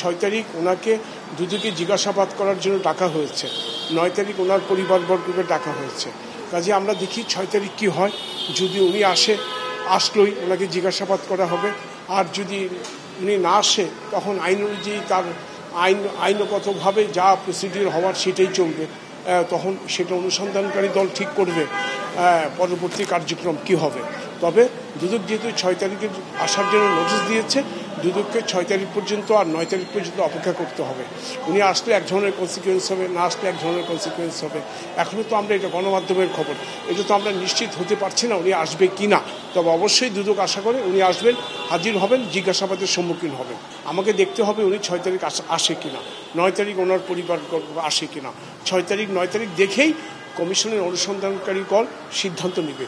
6 তারিখ ওনাকে দুদকে জিজ্ঞাসাবাদ করার জন্য ডাকা হয়েছে, 9 তারিখ ওনার পরিবারবর্গকে ডাকা হয়েছে। কাজে আমরা দেখি 6 তারিখ কী হয়। যদি উনি আসলেই ওনাকে জিজ্ঞাসাবাদ করা হবে, আর যদি উনি না আসে তখন আইন অনুযায়ী তার আইনগতভাবে যা প্রসিডিউর হওয়ার সেটাই চলবে। তখন সেটা অনুসন্ধানকারী দল ঠিক করবে পরবর্তী কার্যক্রম কি হবে। তবে দুদক যেহেতু 6 তারিখের আসার জন্য নোটিশ দিয়েছে, দুদককে 6 তারিখ পর্যন্ত আর 9 তারিখ পর্যন্ত অপেক্ষা করতে হবে। উনি আসলে এক ধরনের কনসিকুয়েন্স হবে, না আসলে এক ধরনের কনসিকুয়েন্স হবে। এখনও তো আমরা এটা গণমাধ্যমের খবর, এটা তো আমরা নিশ্চিত হতে পারছি না উনি আসবে কি না। তবে অবশ্যই দুদক আশা করে উনি আসবেন, হাজির হবেন, জিজ্ঞাসাবাদের সম্মুখীন হবেন। আমাকে দেখতে হবে উনি 6 তারিখ আসে কিনা, 9 তারিখ ওনার পরিবার আসে কিনা। 6 তারিখ 9 তারিখ দেখেই কমিশনের অনুসন্ধানকারী দল সিদ্ধান্ত নেবে।